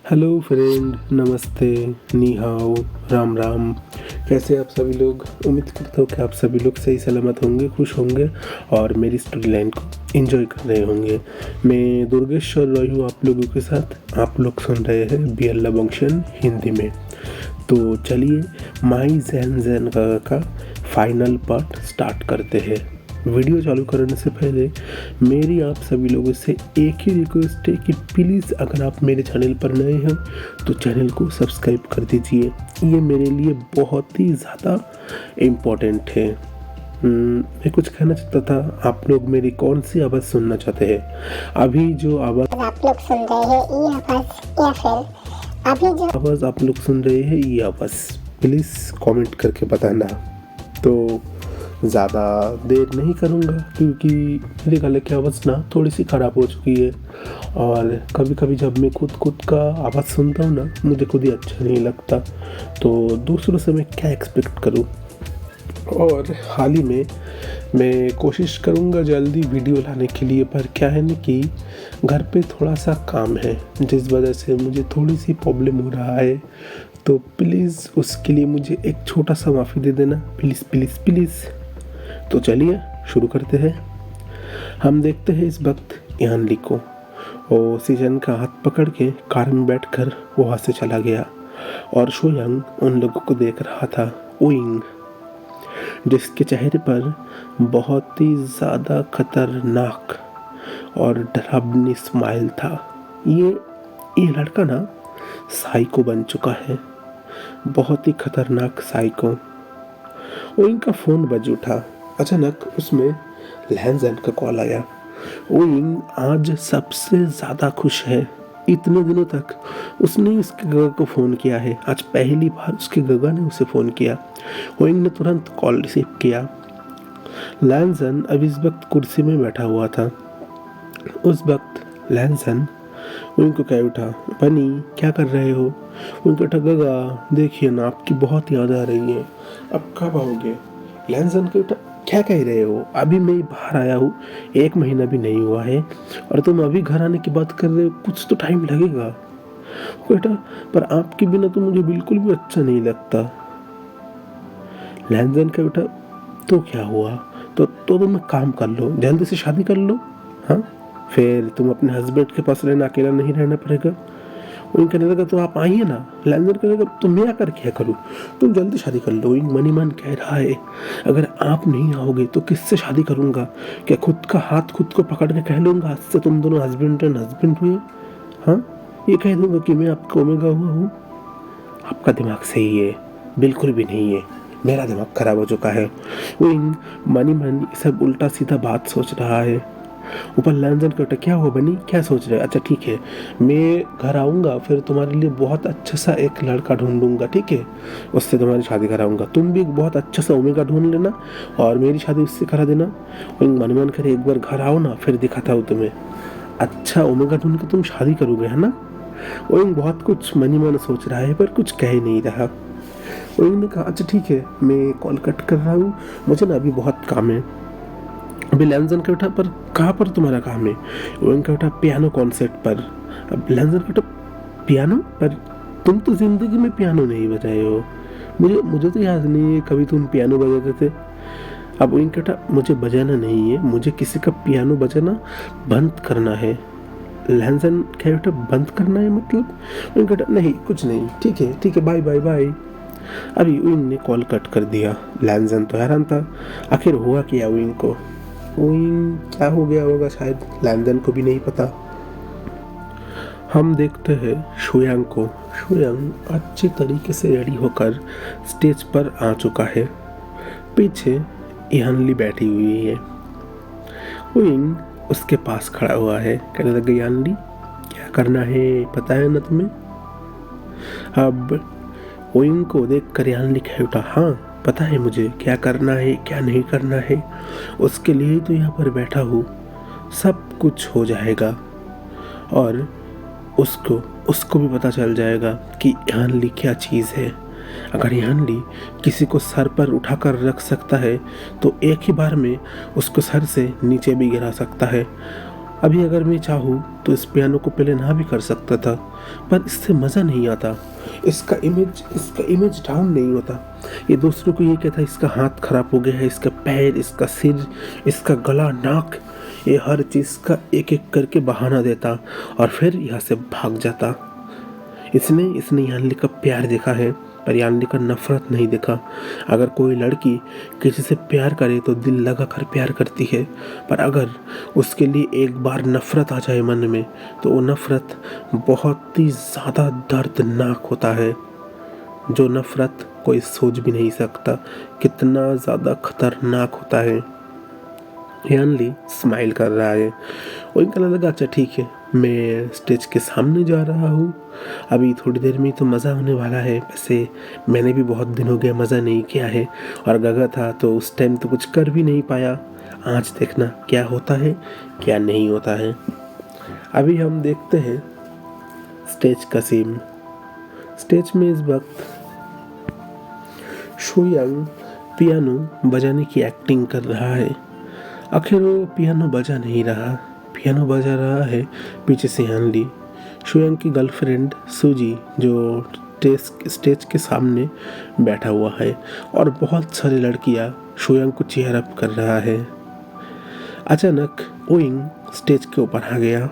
Hello friend, नमस्ते, नी हाओ, राम राम। कैसे आप सभी लोग? उम्मीद करता हूँ कि आप सभी लोग सही सलामत होंगे, खुश होंगे और मेरी स्टोरी लाइन को एंजॉय कर रहे होंगे। मैं दुर्गेश्वर रॉय हूँ आप लोगों के साथ। आप लोग सुन रहे हैं बी अल्लाह बंक्शन हिंदी में। तो चलिए माई जैन जैन का फाइनल पार्ट स्टार्ट करते हैं। वीडियो चालू करने से पहले मेरी आप सभी लोगों से एक ही रिक्वेस्ट है कि प्लीज़ अगर आप मेरे चैनल पर नए हैं तो चैनल को सब्सक्राइब कर दीजिए। ये मेरे लिए बहुत ही ज़्यादा इम्पोर्टेंट है। मैं कुछ कहना चाहता था, आप लोग मेरी कौन सी आवाज़ सुनना चाहते हैं? अभी जो आवाज़ आप लोग सुन रहे हैं ये आवाज़ या फिर अभी जो आवाज़ आप लोग सुन रहे हैं ये आवाज़ प्लीज़ कमेंट करके बताना। तो ज़्यादा देर नहीं करूँगा क्योंकि मेरे गले की आवाज़ ना थोड़ी सी ख़राब हो चुकी है और कभी कभी जब मैं खुद का आवाज़ सुनता हूँ ना मुझे खुद ही अच्छा नहीं लगता। तो दूसरों से मैं क्या एक्सपेक्ट करूँ। और हाल ही में मैं कोशिश करूँगा जल्दी वीडियो लाने के लिए, पर क्या है ना कि घर पे थोड़ा सा काम है जिस वजह से मुझे थोड़ी सी प्रॉब्लम हो रहा है। तो प्लीज़ उसके लिए मुझे एक छोटा सा माफ़ी दे देना, प्लीज़ प्लीज़ प्लीज़। तो चलिए शुरू करते हैं। हम देखते हैं इस वक्त यानली को। वो सीजन का हाथ पकड़ के कार में बैठकर वहाँ से चला गया और शोयंग उन लोगों को देख रहा था। ओइंग जिसके चेहरे पर बहुत ही ज़्यादा खतरनाक और डरावनी स्माइल था। ये लड़का ना साइको बन चुका है, बहुत ही खतरनाक साइको। ओइंग का फ़ोन बज उठा। अचानक उसमें लैंजन का कॉल आया। ओइंग आज सबसे ज़्यादा खुश है। इतने दिनों तक उसने उसके गगा को फ़ोन किया है, आज पहली बार उसके गगा ने उसे फ़ोन किया। ओइंग ने तुरंत कॉल रिसीव किया। लैंजन अब इस वक्त कुर्सी में बैठा हुआ था। उस वक्त लैंजन ओइंग को कह उठा, बनी क्या कर रहे हो? ओइंग कहा, गगा देखिए ना आपकी बहुत याद आ रही है, अब कब आओगे? लैंजन को उठा, क्या कह रहे हो? अभी मैं बाहर आया हूँ, 1 महीना भी नहीं हुआ है और तुम अभी घर आने की बात कर रहे हो, कुछ तो टाइम लगेगा। बेटा पर आपके बिना तो मुझे बिल्कुल भी अच्छा नहीं लगता। लैंजन का बेटा तो क्या हुआ? तो तुम एक काम कर लो, जल्दी से शादी कर लो। हाँ, फिर तुम अपने हस्बैंड के पास रहना, अकेला नहीं रहना पड़ेगा। वहीं कहने लगा तो आप आइए ना। लैंजर कहने लगा तो मैं आकर क्या करूँ, तुम जल्दी शादी कर लो। वहीं मनी मन कह रहा है अगर आप नहीं आओगे तो किससे शादी करूँगा? क्या खुद का हाथ खुद को पकड़ के कह लूँगा आज से तुम दोनों हस्बैंड एंड हस्बैंड हुए? हाँ, ये कह दूँगा कि मैं आपका ओमेगा हुआ हूँ? आपका दिमाग सही है? बिल्कुल भी नहीं है, मेरा दिमाग खराब हो चुका है। वहीं मनी मन सब उल्टा सीधा बात सोच रहा है। ऊपर लैंजन कहता, क्या हुआ बनी, क्या सोच रहे? अच्छा ठीक है, मैं घर आऊँगा फिर तुम्हारे लिए बहुत अच्छा सा एक लड़का ढूंढूंगा, ठीक है, उससे तुम्हारी शादी कराऊंगा। तुम भी एक बहुत अच्छा सा ओमेगा ढूंढ लेना और मेरी शादी उससे करा देना। मन मन करे एक बार घर आओ ना, फिर दिखाता हूँ तुम्हें। अच्छा ओमेगा ढूंढ के तुम शादी करोगे, है ना? ओइंग बहुत कुछ मनी मन सोच रहा है पर कुछ कह नहीं रहा। ओइंग ने कहा, अच्छा ठीक है, मैं कॉल कट कर रहा हूँ, मुझे ना अभी बहुत काम है। अभी लैंजन का उठा, पर कहाँ पर तुम्हारा काम है? ओइंग का उठा, पियानो कॉन्सर्ट पर। अब लैंजन का उठा, पियानो पर? तुम तो जिंदगी में पियानो नहीं बजाए हो, मुझे तो याद नहीं है कभी तुम पियानो बजाते थे। अब ओइंग का उठा, मुझे बजाना नहीं है, मुझे किसी का पियानो बजाना बंद करना है। लैंजन का उठा, बंद करना है मतलब? ओइंग का उठा, नहीं कुछ नहीं, ठीक है, बाय बाय बाय। अभी ओइंग ने कॉल कट कर दिया। लैंजन तो हैरान था, आखिर हुआ क्या ओइंग को? ओइंग क्या हो गया होगा, शायद लैंजन को भी नहीं पता। हम देखते हैं शोयांग को। शोयांग अच्छी तरीके से रेडी होकर स्टेज पर आ चुका है। पीछे यानली बैठी हुई है। ओइंग उसके पास खड़ा हुआ है, कहने लगा, यानली क्या करना है पता है ना तुम्हें? अब ओइंग को देख कर यानली कह उठा, हाँ पता है मुझे क्या करना है क्या नहीं करना है, उसके लिए तो यहाँ पर बैठा हूँ, सब कुछ हो जाएगा और उसको भी पता चल जाएगा कि यानली क्या चीज़ है। अगर यानली किसी को सर पर उठाकर रख सकता है तो एक ही बार में उसको सर से नीचे भी गिरा सकता है। अभी अगर मैं चाहूँ तो इस पियानो को प्ले ना भी कर सकता था, पर इससे मज़ा नहीं आता। इसका इमेज डाउन नहीं होता। ये दूसरों को ये कहता है इसका हाथ खराब हो गया है, इसका पैर, इसका सिर, इसका गला, नाक, ये हर चीज़ का एक एक करके बहाना देता और फिर यहाँ से भाग जाता। इसने यान्ली का प्यार देखा है, पर यान्ली का नफरत नहीं देखा। अगर कोई लड़की किसी से प्यार करे तो दिल लगा कर प्यार करती है, पर अगर उसके लिए एक बार नफरत आ जाए मन में तो वो नफरत बहुत ही ज़्यादा दर्दनाक होता है। जो नफरत कोई सोच भी नहीं सकता कितना ज़्यादा खतरनाक होता है। यान्ली स्माइल कर रहा है। वो कहने लगा अच्छा ठीक है, मैं स्टेज के सामने जा रहा हूँ, अभी थोड़ी देर में तो मज़ा होने वाला है। वैसे मैंने भी बहुत दिन हो गया मज़ा नहीं किया है, और गगा था तो उस टाइम तो कुछ कर भी नहीं पाया। आज देखना क्या होता है क्या नहीं होता है। अभी हम देखते हैं स्टेज का सीन। स्टेज में इस वक्त शुयांग पियानो बजाने की एक्टिंग कर रहा है। आखिर वो पियानो बजा नहीं रहा, पियानो बजा रहा है पीछे से यान्ली, शुयांग की गर्लफ्रेंड सूजी, जो स्टेज के सामने बैठा हुआ है, और बहुत सारी लड़कियां शुयांग को चीयर अप कर रहा है। अचानक ओइंग स्टेज के ऊपर आ गया।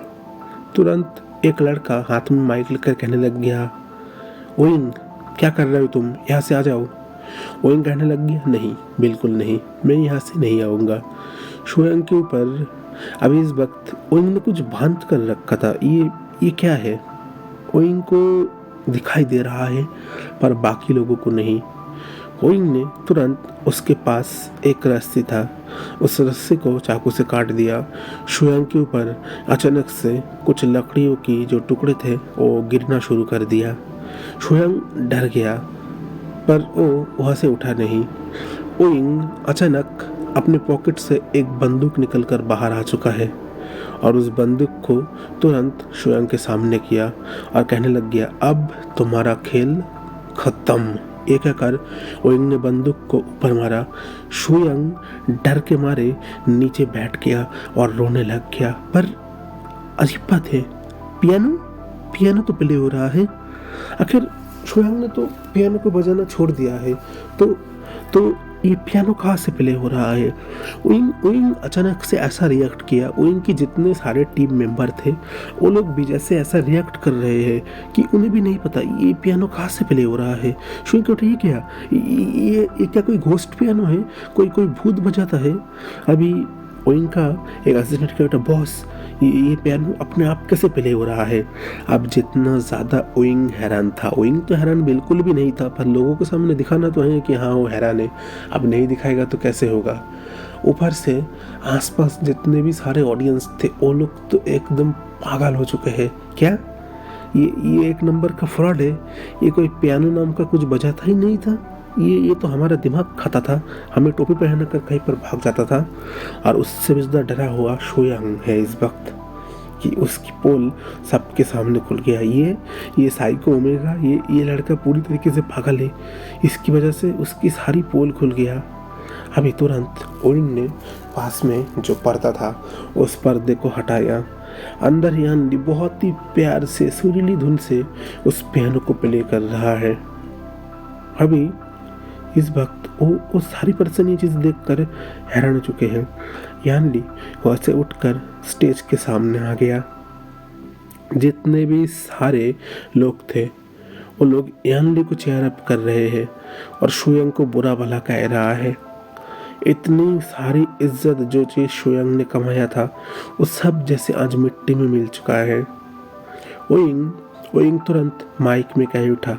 तुरंत एक लड़का हाथ में माइक लेकर कहने लग गया, ओइंग क्या कर रहे हो तुम, यहाँ से आ जाओ। ओइंग कहने लग गया, नहीं बिल्कुल नहीं, मैं यहाँ से नहीं आऊँगा। शुयांग के ऊपर अभी इस वक्त ओइंग ने कुछ बांध कर रखा था। ये क्या है? ओइंग को दिखाई दे रहा है पर बाकी लोगों को नहीं। ओइंग ने तुरंत उसके पास एक रस्सी था, उस रस्सी को चाकू से काट दिया। शुयांग के ऊपर अचानक से कुछ लकड़ियों की जो टुकड़े थे वो गिरना शुरू कर दिया। शुयांग डर गया पर वो वहाँ से उठा नहीं। ओइंग अचानक अपने पॉकेट से एक बंदूक निकलकर बाहर आ चुका है और उस बंदूक को तुरंत शुयांग के सामने किया और कहने लग गया, अब तुम्हारा खेल खत्म। ये कहकर ओइंग ने बंदूक को ऊपर मारा। शुयांग डर के मारे नीचे बैठ गया और रोने लग गया। पर अजीब बात है, पियानो तो प्ले हो रहा है। आखिर शुयांग ने तो पियानो को बजाना छोड़ दिया है, तो ये पियानो कहाँ से प्ले हो रहा है? ओइंग अचानक से ऐसा रिएक्ट किया। ओइंग के जितने सारे टीम मेंबर थे वो लोग भी जैसे ऐसा रिएक्ट कर रहे हैं कि उन्हें भी नहीं पता ये पियानो कहाँ से प्ले हो रहा है। शुयांग को ये क्या, ये क्या कोई घोस्ट पियानो है, कोई भूत बजाता है? अभी ओइंग का एक असिस्टेंट कहता, बॉस ये पियानो अपने आप कैसे प्ले हो रहा है? अब जितना ज़्यादा ओइंग हैरान था, ओइंग तो हैरान बिल्कुल भी नहीं था, पर लोगों के सामने दिखाना तो है कि हाँ वो हैरान है। अब नहीं दिखाएगा तो कैसे होगा? ऊपर से आसपास जितने भी सारे ऑडियंस थे वो लोग तो एकदम पागल हो चुके हैं। क्या ये एक नंबर का फ्रॉड है? ये कोई पियानो नाम का कुछ बजाता ही नहीं था। ये तो हमारा दिमाग खाता था, हमें टोपी पहन कर कहीं पर भाग जाता था। और उससे भी ज़्यादा डरा हुआ शुयांग है इस वक्त कि उसकी पोल सबके सामने खुल गया। ये साइको ओमेगा, ये लड़का पूरी तरीके से पागल है, इसकी वजह से उसकी सारी पोल खुल गया। अभी तुरंत ओइंग ने पास में जो पर्दा था उस पर्दे को हटाया। अंदर यान्ली बहुत ही प्यार से सुरीली धुन से उस पियानो को प्ले कर रहा है। अभी इस वक्त वो सारी पर्सन ये चीज़ देखकर हैरान हो चुके हैं। यान्ली वहाँ से उठकर स्टेज के सामने आ गया। जितने भी सारे लोग थे वो लोग यान्ली को चेयर अप कर रहे हैं और शुयांग को बुरा भला कह रहा है। इतनी सारी इज्जत जो चीज़ शुयांग ने कमाया था वो सब जैसे आज मिट्टी में मिल चुका है। ओइंग तुरंत माइक में कह उठा,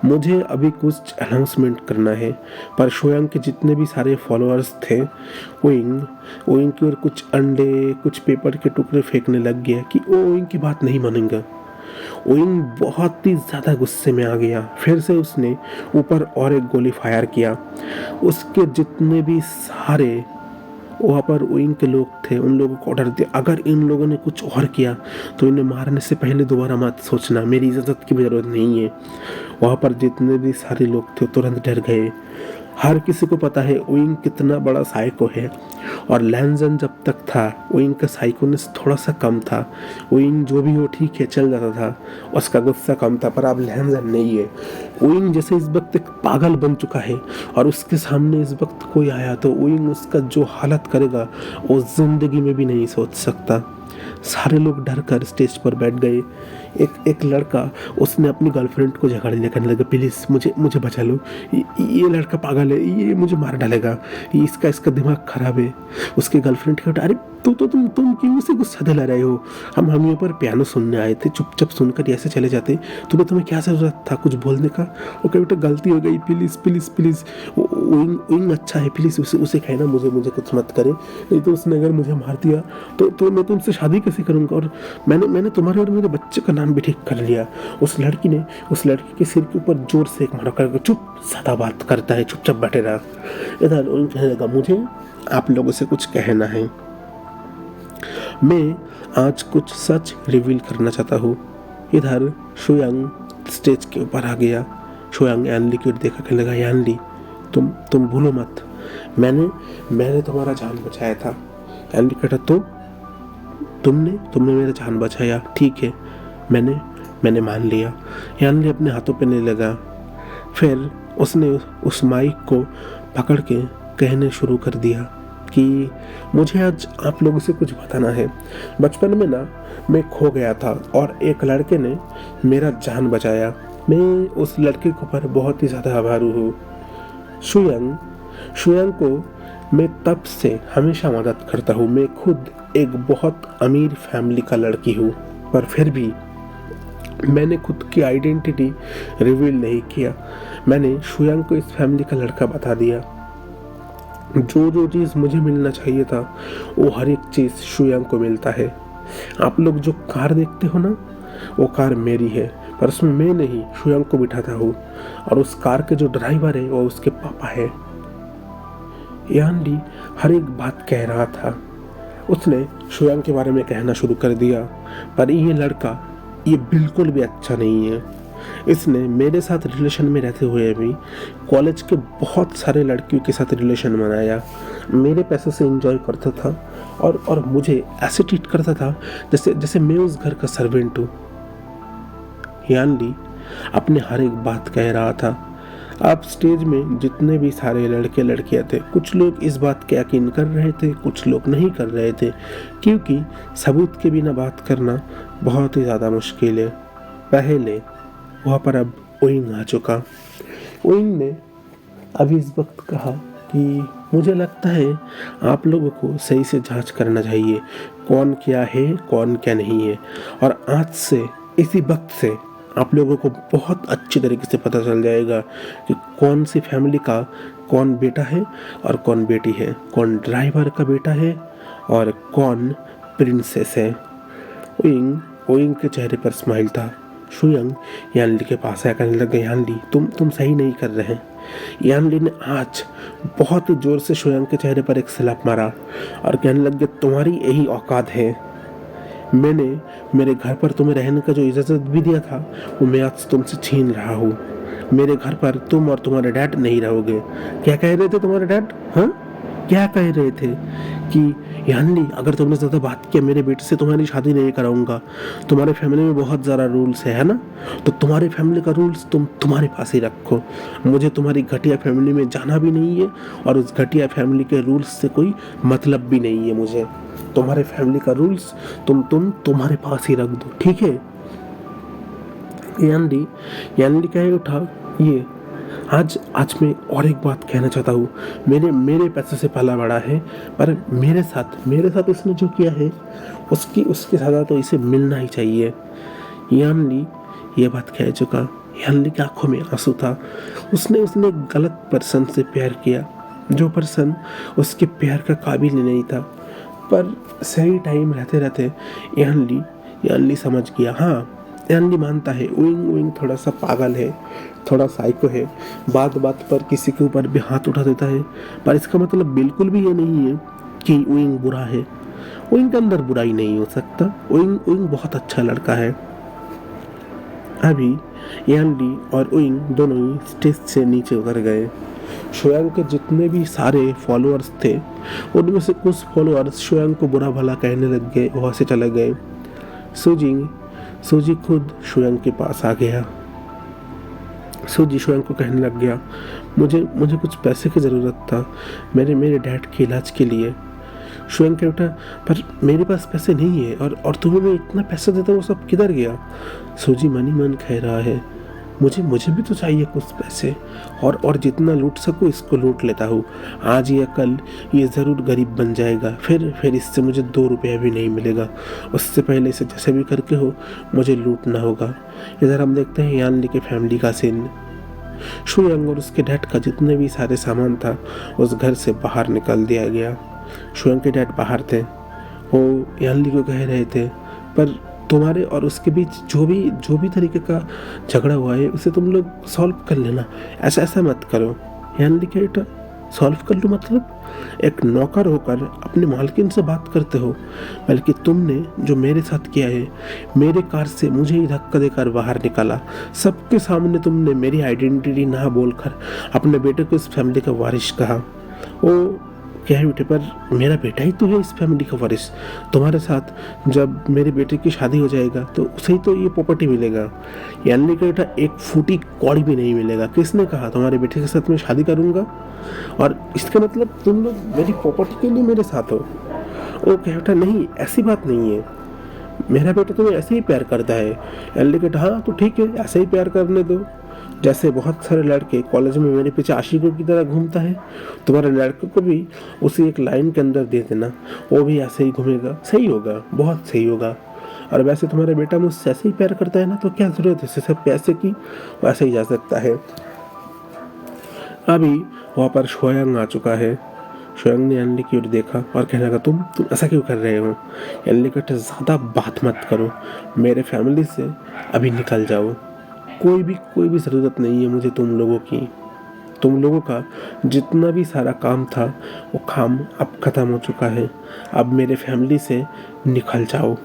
मुझे अभी कुछ अनाउंसमेंट करना है। पर शुयांग के जितने भी सारे फॉलोअर्स थे ओइंग की ओर कुछ अंडे, कुछ पेपर के टुकड़े फेंकने लग गया कि ओइंग की बात नहीं मानेंगे। ओइंग बहुत ही ज़्यादा गुस्से में आ गया। फिर से उसने ऊपर और एक गोली फायर किया। उसके जितने भी सारे वहाँ पर ओइंग के लोग थे उन लोगों को ऑर्डर दिया, अगर इन लोगों ने कुछ और किया तो इन्हें मारने से पहले दोबारा मत सोचना, मेरी इजाज़त की भी ज़रूरत नहीं है। वहाँ पर जितने भी सारे लोग थे तुरंत डर गए। हर किसी को पता है विंग कितना बड़ा साइको है, और लैंजन जब तक था विंग का साइकोनेस थोड़ा सा कम था। विंग जो भी हो ठीक है चल जाता था, उसका गुस्सा कम था, पर अब लैंजन नहीं है। विंग जैसे इस वक्त एक पागल बन चुका है, और उसके सामने इस वक्त कोई आया तो विंग उसका जो हालत करेगा वो जिंदगी में भी नहीं सोच सकता। सारे लोग डर कर स्टेज पर बैठ गए। एक लड़का उसने अपनी गर्लफ्रेंड को झगड़ने करने लगा, प्लीज़ मुझे बचा लो, ये लड़का पागल है, ये मुझे मार डालेगा, ये इसका दिमाग खराब है। उसके गर्लफ्रेंड का अरे तुम क्यों उसे गुस्सा दिला रहे हो, हम यहाँ पर पियानो सुनने आए थे, चुपचाप सुनकर ऐसे चले जाते, तुम्हें क्या जरूरत था कुछ बोलने का। वो कह बेटा गलती हो गई, प्लीज़ विंग अच्छा है, प्लीज़ उसे कहना मुझे कुछ मत करे, नहीं तो उसने अगर मुझे मार दिया तो मैं तुमसे शादी कैसे करूँगा, और मैंने तुम्हारे और मेरे बच्चे का नाम भी ठीक कर लिया। उस लड़की ने उस लड़की के सिर के ऊपर जोर से एक मारा करके, चुप ज़्यादा बात करता है, चुपचाप बैठे रहा। इधर विंग कहने लगा, मुझे आप लोगों से कुछ कहना है, मैं आज कुछ सच रिवील करना चाहता हूँ। इधर शुयांग स्टेज के ऊपर आ गया। शुयांग यानली की ओर देखा, कहने लगा, यानली तुम भूलो मत, मैंने तुम्हारा जान बचाया था। यानली कहता, तो तुमने मेरा जान बचाया, ठीक है, मैंने मान लिया। यानली अपने हाथों पे नहीं लगा। फिर उसने उस माइक को पकड़ के कहने शुरू कर दिया कि मुझे आज आप लोगों से कुछ बताना है। बचपन में ना मैं खो गया था और एक लड़के ने मेरा जान बचाया। मैं उस लड़के के ऊपर बहुत ही ज़्यादा आभारी हूँ। शुयांग को मैं तब से हमेशा मदद करता हूँ। मैं खुद एक बहुत अमीर फैमिली का लड़की हूँ, पर फिर भी मैंने खुद की आइडेंटिटी रिवील नहीं किया। मैंने शुयांग को इस फैमिली का लड़का बता दिया। जो चीज़ मुझे मिलना चाहिए था वो हर एक चीज़ शुयांग को मिलता है। आप लोग जो कार देखते हो ना, वो कार मेरी है, पर उसमें मैं नहीं शुयांग को बिठाता हूँ, और उस कार के जो ड्राइवर है वो उसके पापा है। यानली हर एक बात कह रहा था। उसने शुयांग के बारे में कहना शुरू कर दिया, पर ये लड़का ये बिल्कुल भी अच्छा नहीं है। इसने मेरे साथ रिलेशन में रहते हुए भी कॉलेज के बहुत सारे लड़कियों के साथ रिलेशन बनाया, मेरे पैसे से एंजॉय करता था, और मुझे ऐसे ट्रीट करता था जैसे मैं उस घर का सर्वेंट हूँ। यानली अपने हर एक बात कह रहा था। अब स्टेज में जितने भी सारे लड़के लड़कियां थे, कुछ लोग इस बात के यकीन कर रहे थे, कुछ लोग नहीं कर रहे थे, क्योंकि सबूत के बिना बात करना बहुत ही ज़्यादा मुश्किल है। पहले वहाँ पर अब विंग आ चुका। विंग ने अभी इस वक्त कहा कि मुझे लगता है आप लोगों को सही से जांच करना चाहिए, कौन क्या है कौन क्या नहीं है, और आज से इसी वक्त से आप लोगों को बहुत अच्छी तरीके से पता चल जाएगा कि कौन सी फैमिली का कौन बेटा है और कौन बेटी है, कौन ड्राइवर का बेटा है और कौन प्रिंसेस है। विंग के चेहरे पर स्माइल था। शुयांग यानली के पास आकर कहने लगे, यानली तुम सही नहीं कर रहे हैं। यानली ने आज बहुत ही जोर से शुयांग के चेहरे पर एक स्लैप मारा और कहने लगे, तुम्हारी यही औकात है। मैंने मेरे घर पर तुम्हें रहने का जो इजाज़त भी दिया था वो मैं आज तुमसे छीन रहा हूँ। मेरे घर पर तुम और तुम्हारे डैड नहीं रहोगे। क्या कह रहे थे तुम्हारे डैड? हाँ, क्या कह रहे थे कि यानली अगर तुमने ज़्यादा बात किया मेरे बेटे से तुम्हारी शादी नहीं कराऊंगा। तुम्हारे फैमिली में बहुत ज़्यादा रूल्स है ना, तो तुम्हारे फैमिली का रूल्स तुम्हारे पास ही रखो। मुझे तुम्हारी घटिया फैमिली में जाना भी नहीं है और उस घटिया फैमिली के रूल्स से कोई मतलब भी नहीं है। मुझे तुम्हारे फैमिली का रूल्स तुम्हारे पास ही रख दो, ठीक है। यानली कहे उठा, ये आज मैं और एक बात कहना चाहता हूँ। मेरे पैसे से पला बड़ा है, पर मेरे साथ इसने जो किया है उसकी सज़ा तो इसे मिलना ही चाहिए। यानली ये बात कह चुका। यानली की आंखों में आंसू था। उसने एक गलत पर्सन से प्यार किया, जो पर्सन उसके प्यार का काबिल ही नहीं था। पर सही टाइम रहते रहते यानली समझ गया। हाँ, यानली मानता है विंग थोड़ा सा पागल है, थोड़ा साइको है, बात पर किसी के ऊपर भी हाथ उठा देता है, पर इसका मतलब बिल्कुल भी ये नहीं है कि विंग बुरा है। विंग के अंदर बुराई नहीं हो सकता। विंग बहुत अच्छा लड़का है। अभी यानली और उइंग दोनों ही स्टेज से नीचे उतर गए। शोयांग के जितने भी सारे फॉलोअर्स थे उनमें से कुछ फॉलोअर्स शोयांग को बुरा भला कहने लग गए, वहाँ से चले गए। सूजी खुद शोयांग के पास आ गया। सूजी शोयांग को कहने लग गया, मुझे कुछ पैसे की ज़रूरत था मेरे डैड के इलाज के लिए। शोयांग कह उठा, पर मेरे पास पैसे नहीं है और तुम्हें मैं इतना पैसा देता हूँ, वो सब किधर गया? सूजी मन ही मन कह रहा है, मुझे भी तो चाहिए कुछ पैसे, और जितना लूट सकूँ इसको लूट लेता हूँ। आज या कल ये ज़रूर गरीब बन जाएगा, फिर इससे मुझे 2 रुपया भी नहीं मिलेगा। उससे पहले इसे जैसे भी करके हो मुझे लूटना होगा। इधर हम देखते हैं यानली की फैमिली का सीन। शोयांग और उसके डैड का जितने भी सारे सामान था उस घर से बाहर निकाल दिया गया। शोयांग के डैड बाहर थे, वो यानली को कह रहे थे, पर तुम्हारे और उसके बीच जो भी तरीके का झगड़ा हुआ है उसे तुम लोग सॉल्व कर लेना, ऐसा मत करो। यानली कह उठा, सॉल्व कर लो मतलब? एक नौकर होकर अपने मालकिन से बात करते हो, बल्कि तुमने जो मेरे साथ किया है, मेरे कार से मुझे ही धक्का देकर बाहर निकाला, सबके सामने तुमने मेरी आइडेंटिटी ना बोलकर अपने बेटे को इस फैमिली का वारिस कहा। वो कह उठे, पर मेरा बेटा ही तो है इस फैमिली का वारिस। तुम्हारे साथ जब मेरे बेटे की शादी हो जाएगा तो उसे ही तो ये प्रॉपर्टी मिलेगा। यानी कि बेटा एक फूटी कौड़ी भी नहीं मिलेगा। किसने कहा तुम्हारे बेटे के साथ मैं शादी करूँगा? और इसका मतलब तुम लोग मेरी प्रॉपर्टी के लिए मेरे साथ हो? वो कह उठा, नहीं ऐसी बात नहीं है, मेरा बेटा तुम्हें ऐसे ही प्यार करता है। यानी कि हाँ तो ठीक है, ऐसे ही प्यार करने दो। जैसे बहुत सारे लड़के कॉलेज में मेरे पीछे आशिकों की तरह घूमता है, तुम्हारे लड़के को भी उसी एक लाइन के अंदर दे देना, वो भी ऐसे ही घूमेगा। सही होगा, बहुत सही होगा। और वैसे तुम्हारा बेटा मुझसे ऐसे ही प्यार करता है ना, तो क्या ज़रूरत है सिर्फ पैसे की? वैसे ही जा सकता है। अभी वहाँ पर शोयांग आ चुका है। शोयांग ने यानली की ओर देखा और कहने लगा, तुम ऐसा क्यों कर रहे हो? यानली कहते, ज़्यादा बात मत करो, मेरे फैमिली से अभी निकल जाओ। कोई भी ज़रूरत नहीं है मुझे तुम लोगों की। तुम लोगों का जितना भी सारा काम था वो काम अब ख़त्म हो चुका है। अब मेरे फैमिली से निकल जाओ।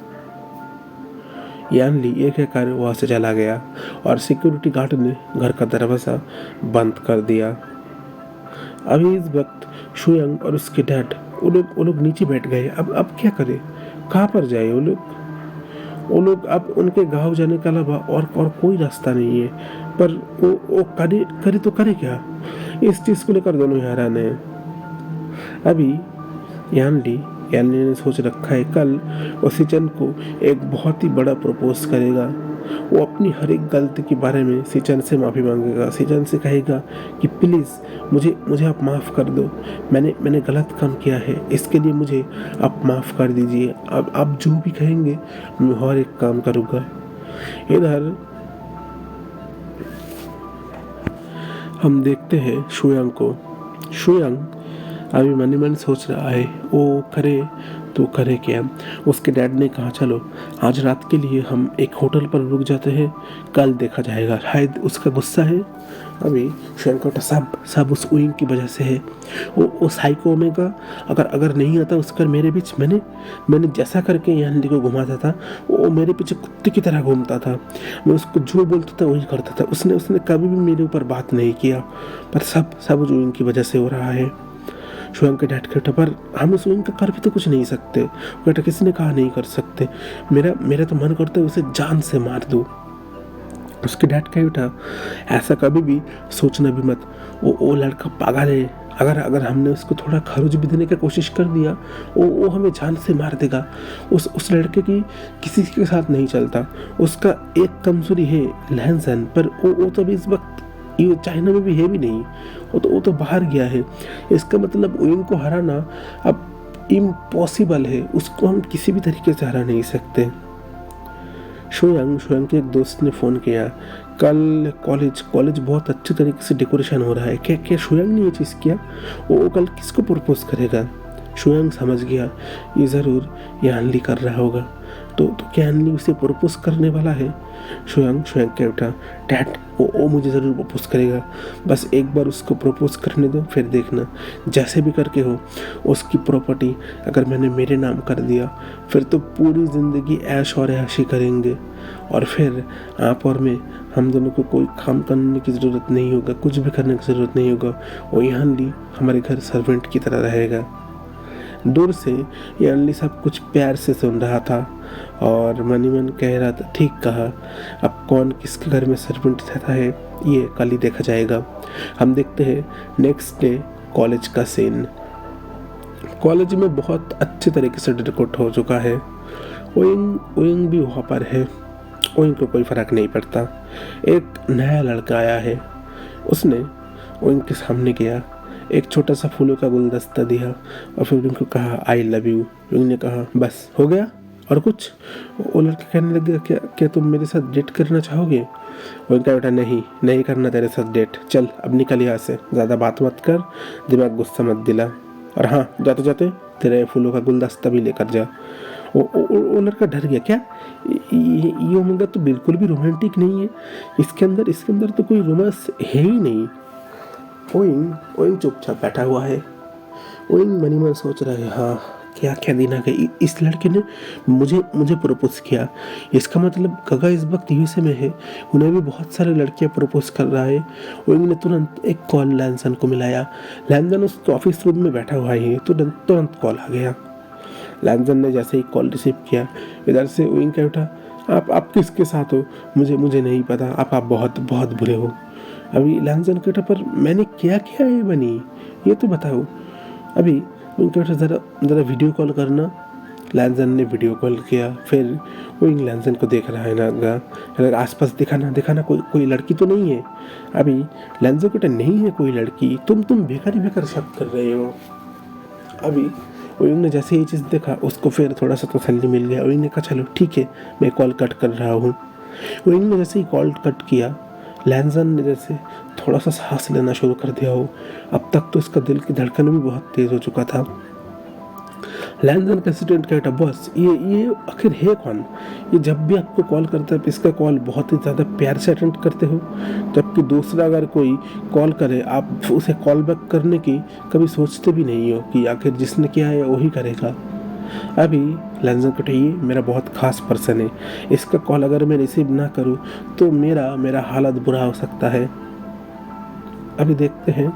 यानली ये कहकर वहाँ से चला गया और सिक्योरिटी गार्ड ने घर का दरवाज़ा बंद कर दिया। अभी इस वक्त शोयांग और उसके डैड वो लोग नीचे बैठ गए। अब क्या करें, कहाँ पर जाए वो लोग अब उनके गाँव जाने के अलावा और कोई रास्ता नहीं है। पर वो करे तो करे क्या? इस चीज़ को लेकर दोनों हैरान हैं। अभी यानली ने सोच रखा है कल वो सिचन को एक बहुत ही बड़ा प्रपोज करेगा। वो अपनी हर एक गलती के बारे में सिचन से माफ़ी मांगेगा। सिचन से कहेगा कि प्लीज़ मुझे आप माफ़ कर दो, मैंने गलत काम किया है, इसके लिए मुझे आप माफ़ कर दीजिए। अब आप जो भी कहेंगे मैं हर एक काम करूँगा। इधर हम देखते हैं शोयांग को। शोयांग अभी मन ही मन सोच रहा है वो करे तो करे क्या। उसके डैड ने कहा, चलो आज रात के लिए हम एक होटल पर रुक जाते हैं, कल देखा जाएगा। शायद उसका गुस्सा है। अभी शोयांग का सब उस उइंग की वजह से है। वो साइको ओमेगा अगर नहीं आता उसका मेरे बीच, मैंने जैसा करके यानली को घुमाता था वो मेरे पीछे कुत्ते की तरह घूमता था। मैं उसको जो बोलता था वही करता था। उसने कभी भी मेरे ऊपर बात नहीं किया, पर सब उस उइंग की वजह से हो रहा है। शोयांग के डैड कहता, पर हम उस उइंग का कर भी तो कुछ नहीं सकते। कहता, किसी ने कहा नहीं कर सकते, मेरा तो मन करता है उसे जान से मार दूँ। उसके डैड कह उठा, ऐसा कभी भी सोचना भी मत, वो लड़का पागल है। अगर हमने उसको थोड़ा खरोच भी देने की कोशिश कर दिया वो हमें जान से मार देगा। उस लड़के की किसी के साथ नहीं चलता। उसका एक कमजोरी है लहनसन, पर वो तो अभी इस वक्त ये चाइना में भी है भी नहीं। वो तो बाहर गया है। इसका मतलब उइंग को हराना अब इम्पॉसिबल है। उसको हम किसी भी तरीके से हरा नहीं सकते। शोयांग के एक दोस्त ने फ़ोन किया, कल कॉलेज बहुत अच्छे तरीके से डेकोरेशन हो रहा है। क्या शोयांग ने ये चीज़ किया? वो कल किसको प्रपोज करेगा? शोयांग समझ गया ये ज़रूर यानली कर रहा होगा। तो क्या यानली उसे प्रपोज करने वाला है? शुयांग क्या उठा, डैड वो मुझे ज़रूर प्रपोज करेगा, बस एक बार उसको प्रपोज करने दो, फिर देखना जैसे भी करके हो उसकी प्रॉपर्टी अगर मैंने मेरे नाम कर दिया फिर तो पूरी ज़िंदगी ऐश और ऐशी करेंगे, और फिर आप और मैं, हम दोनों को कोई काम करने की ज़रूरत नहीं होगा, कुछ भी करने की ज़रूरत नहीं होगा। वो यानली हमारे घर सर्वेंट की तरह रहेगा। दूर से यानली सब कुछ प्यार से सुन रहा था और मन ही मन कह रहा था, ठीक कहा, अब कौन किसके घर में सर्वेंट रहता है ये कल ही देखा जाएगा। हम देखते हैं नेक्स्ट डे कॉलेज का सीन। कॉलेज में बहुत अच्छे तरीके से डेकोरेट हो चुका है। ओइंग भी वहाँ पर है। ओइंग को कोई फ़र्क नहीं पड़ता। एक नया लड़का आया है, उसने ओइंग के सामने गया, एक छोटा सा फूलों का गुलदस्ता दिया और फिर उनको कहा आई लव यू। ओइंग ने कहा बस हो गया और कुछ? वो लड़का कहने लग गया, क्या तुम मेरे साथ डेट करना चाहोगे? ओइंग का बेटा नहीं करना तेरे साथ डेट, चल अब निकल यहाँ से, ज़्यादा बात मत कर, दिमाग गुस्सा मत दिला, और हाँ जाते जाते तेरे फूलों का गुलदस्ता भी लेकर जा। वो लड़का डर गया, क्या ये ओमेगा तो बिल्कुल भी रोमांटिक नहीं है, इसके अंदर तो कोई रोमांस है ही नहीं। ओइंग चुपचाप बैठा हुआ है। ओइंग मनी मन सोच रहा है, हाँ क्या दिन आ गई, इस लड़के ने मुझे प्रपोज किया, इसका मतलब गगा इस वक्त यूएसए में है, उन्हें भी बहुत सारे लड़कियां प्रपोज कर रहा है। ओइंग ने तुरंत एक कॉल लैंसन को मिलाया। लैंसन उसके ऑफिस रूम में बैठा हुआ है, तुरंत कॉल आ गया। लैंसन ने जैसे ही कॉल रिसीव किया, इधर से ओइंग कह उठा, आप किसके साथ हो? मुझे नहीं पता, आप बहुत बुरे हो। अभी लैंसन कह उठा, पर मैंने क्या किया है बनी, ये तो बताओ। अभी उनके उठा, ज़रा वीडियो कॉल करना। लैंसन ने वीडियो कॉल किया, फिर ओइंग लैंसन को देख रहा है ना, आसपास दिखाना कोई लड़की तो नहीं है। अभी लैंसन को नहीं है कोई लड़की, तुम बेकार शक कर रहे हो। अभी ओइंग ने जैसे ये चीज़ देखा, उसको फिर थोड़ा सा तसल्ली मिल गया। ओइंग ने कहा चलो ठीक है, मैं कॉल कट कर रहा हूँ। ओइंग ने जैसे ही कॉल कट किया, लैंसन ने जैसे थोड़ा सा सांस लेना शुरू कर दिया हो। अब तक तो उसका दिल की धड़कन भी बहुत तेज़ हो चुका था। लैंसन का असिस्टेंट कहता, बॉस ये आखिर है कौन? ये जब भी आपको कॉल करता है इसका कॉल बहुत ही ज़्यादा प्यार से अटेंड करते हो, जबकि दूसरा अगर कोई कॉल करे आप उसे कॉल बैक करने की कभी सोचते भी नहीं हो कि आखिर जिसने किया है वही करेगा। अभी लैंसन कहता, ये मेरा बहुत ख़ास पर्सन है, इसका कॉल अगर मैं रिसीव ना करूँ तो मेरा हालत बुरा हो सकता है। अभी देखते हैं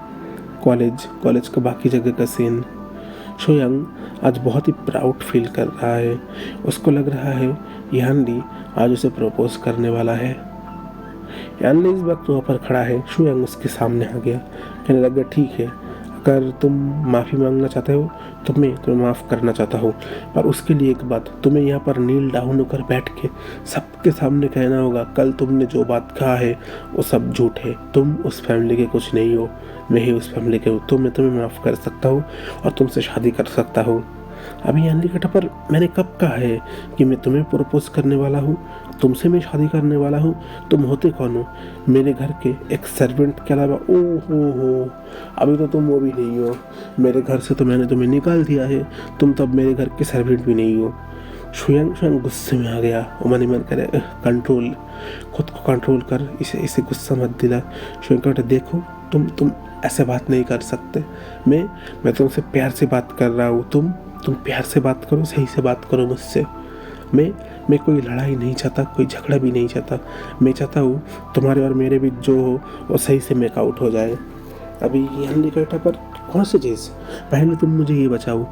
कॉलेज का बाकी जगह का सीन। शुयांग आज बहुत ही प्राउड फील कर रहा है। उसको लग रहा है यानली आज उसे प्रपोज करने वाला है। यानली इस वक्त वहाँ पर खड़ा है। शुयांग उसके सामने आ गया, कहने लगा, ठीक है, अगर तुम माफ़ी मांगना चाहते हो तो मैं तुम्हें माफ़ करना चाहता हूँ, पर उसके लिए एक बात, तुम्हें यहाँ पर नील डाउन होकर बैठ के सबके सामने कहना होगा, कल तुमने जो बात कहा है वो सब झूठ है, तुम उस फैमिली के कुछ नहीं हो, मैं ही उस फैमिली के हूँ, तो मैं तुम्हें माफ़ कर सकता हूँ और तुमसे शादी कर सकता हूँ। अभी यानली कहता, पर मैंने कब कहा है कि मैं तुम्हें प्रपोज करने वाला हूँ, तुमसे मैं शादी करने वाला हूँ? तुम होते कौन हो? मेरे घर के एक सर्वेंट के अलावा? हो, अभी तो तुम वो भी नहीं हो, मेरे घर से तो मैंने तुम्हें निकाल दिया है, तुम तब मेरे घर के सर्वेंट भी नहीं हो। शुयांग गुस्से में आ गया। वो मन ही मन करे, कंट्रोल, खुद को कंट्रोल कर, इसे गुस्सा मत दिला। शुयांग कहता, देखो तुम ऐसे बात नहीं कर सकते, मैं तुमसे प्यार से बात कर रहा हूँ, तुम प्यार से बात करो, सही से बात करो मुझसे। मैं कोई लड़ाई नहीं चाहता, कोई झगड़ा भी नहीं चाहता, मैं चाहता हूँ तुम्हारे और मेरे बीच जो हो वो सही से मेकआउट हो जाए। अभी यानली कहता, पर कौन सी चीज़? पहले तुम मुझे ये बचाओ,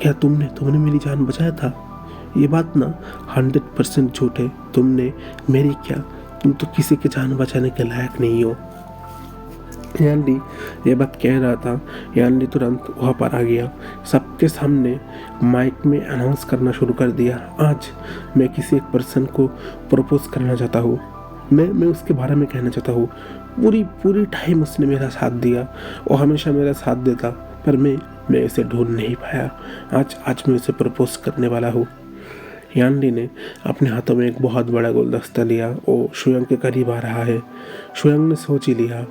क्या तुमने मेरी जान बचाया था? ये बात ना 100% झूठ है, तुमने मेरी क्या, तुम तो किसी की जान बचाने के लायक नहीं हो। यानली ये बात कह रहा था, यानली तुरंत वहाँ पर आ गया, सबके सामने माइक में अनाउंस करना शुरू कर दिया, आज मैं किसी एक पर्सन को प्रपोज करना चाहता हूँ, मैं उसके बारे में कहना चाहता हूँ। पूरी टाइम उसने मेरा साथ दिया, वो हमेशा मेरा साथ देता, पर मैं इसे ढूंढ नहीं पाया, आज मैं उसे प्रपोज करने वाला हूँ। यानली ने अपने हाथों में एक बहुत बड़ा गुलदस्ता लिया, वो शुयांग के करीब आ रहा है। शुयांग ने सोच ही लिया,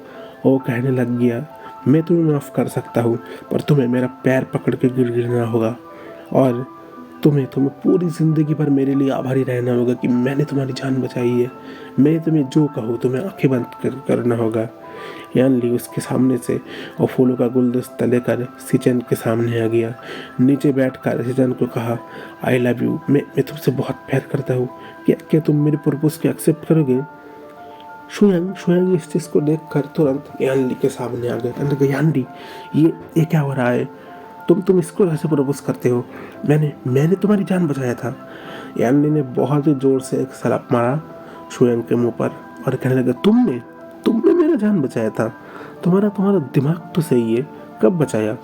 वो कहने लग गया, मैं तुम्हें माफ़ कर सकता हूँ, पर तुम्हें मेरा पैर पकड़ के गिड़गिड़ाना होगा और तुम्हें पूरी ज़िंदगी भर मेरे लिए आभारी रहना होगा कि मैंने तुम्हारी जान बचाई है। मैं तुम्हें जो कहूँ तुम्हें आंखें बंद करना होगा। यान ली उसके सामने से और फूलों का गुलदस्ता लेकर सिचन के सामने आ गया। नीचे बैठकर सिचन को कहा, आई लव यू, मैं तुमसे बहुत प्यार करता हूँ। क्या तुम मेरे प्रपोज को एक्सेप्ट करोगे? शुयांग इस चीज़ को देखकर तुरंत यान ली के सामने आ गया। कहने लगा, यान ली, ये क्या हो रहा है? तुम इसको कैसे प्रपोज करते हो? मैंने तुम्हारी जान बचाया था। यान ली ने बहुत ही जोर से एक सलाप मारा शुयांग के मुंह पर और कहने लगा, तुमने मेरा जान बचाया था? तुम्हारा दिमाग तो सही है, कब बचाया?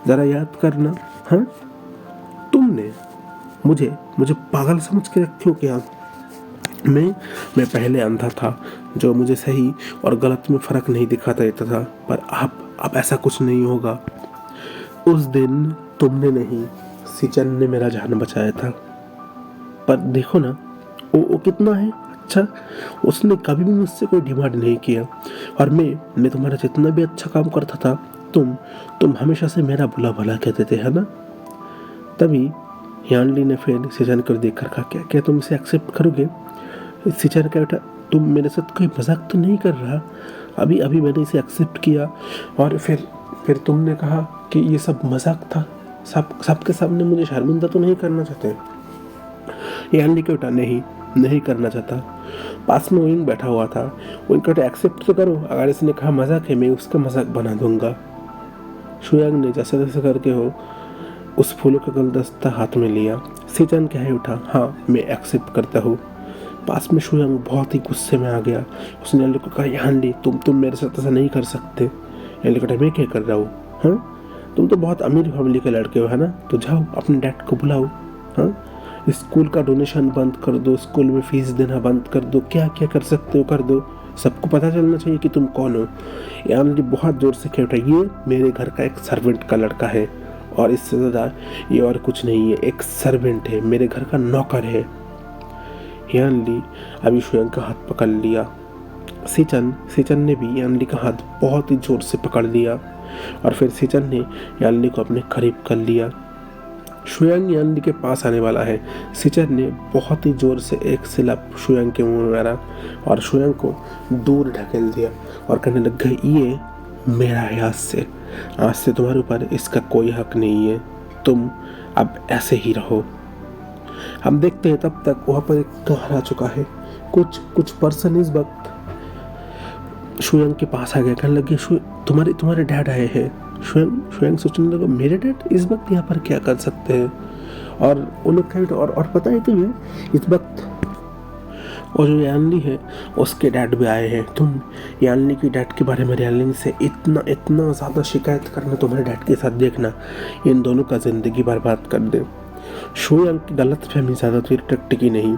जरा याद करना। हाँ, तुमने मुझे पागल समझ के रखे हो क्या? मैं पहले अंधा था जो मुझे सही और गलत में फर्क नहीं दिखाता रहता था, पर अब ऐसा कुछ नहीं होगा। उस दिन तुमने नहीं, सिचन ने मेरा जान बचाया था। पर देखो ना, वो कितना है अच्छा। उसने कभी भी मुझसे कोई डिमांड नहीं किया और मैं तुम्हारा जितना भी अच्छा काम करता था, तुम हमेशा से मेरा बुरा भला कहते थे, है ना? तभी यानली ने फिर सिचन को देखकर कहा, क्या तुम इसे एक्सेप्ट करोगे? सिचन का बेटा, तुम मेरे साथ कोई मजाक तो नहीं कर रहा? अभी मैंने इसे एक्सेप्ट किया और फिर तुमने कहा कि ये सब मजाक था। सबके सामने मुझे शर्मिंदा तो नहीं करना चाहते? यानली का बेटा, नहीं करना चाहता। पास में विंग बैठा हुआ था। विंग का एक्सेप्ट तो करो, अगर इसने कहा मजाक है मैं उसका मजाक बना दूंगा। शुयांग ने जैसे तैसे करके हो उस फूलों का गुलदस्ता हाथ में लिया। सिचन कह उठा, हाँ मैं एक्सेप्ट करता हूँ। पास में शुयांग बहुत ही गुस्से में आ गया। उसने यानली को कहा, यानली तुम मेरे साथ ऐसा नहीं कर सकते। यानली कहा, मैं क्या कर रहा हूँ? हाँ, तुम तो बहुत अमीर फैमिली के लड़के हो, है ना? तो जाओ अपने डैड को बुलाओ। हाँ, स्कूल का डोनेशन बंद कर दो, स्कूल में फीस देना बंद कर दो, क्या क्या कर सकते हो कर दो। सबको पता चलना चाहिए कि तुम कौन हो। यानली बहुत जोर से कह उठा, ये मेरे घर का एक सर्वेंट का लड़का है और इससे ज़्यादा ये और कुछ नहीं है। एक सर्वेंट है, मेरे घर का नौकर है। यानली अभी शुयांग का हाथ पकड़ लिया। सिचन ने भी यानली का हाथ बहुत ही जोर से पकड़ लिया और फिर सिचन ने यानली को अपने करीब कर लिया। शुयांग यानली के पास आने वाला है। सिचन ने बहुत ही जोर से एक सिलप शुयांग के मुंह में मारा और शुयांग को दूर ढकेल दिया और कहने लग गए, ये मेरा है आज से तुम्हारे ऊपर इसका कोई हक नहीं है। तुम अब ऐसे ही रहो। हम देखते हैं तब तक वहाँ पर एक कार आ चुका है। कुछ पर्सन इस वक्त शुयांग के पास आ गया। कहने लगे, तुम्हारे डैड आए हैं। शुयांग सोचने लगा, मेरे डैड इस वक्त यहाँ पर क्या कर सकते हैं? और उन्हें कहा, और पता है तुम्हें इस वक्त और जो यानली है उसके डैड भी आए हैं। तुम यानली की डैड के बारे में यानली से इतना ज़्यादा शिकायत करना, तुम्हारे डैड के साथ देखना इन दोनों का ज़िंदगी बर्बाद कर दे। शुयांग की गलत फहमी ज़्यादा देर तक टिकी नहीं,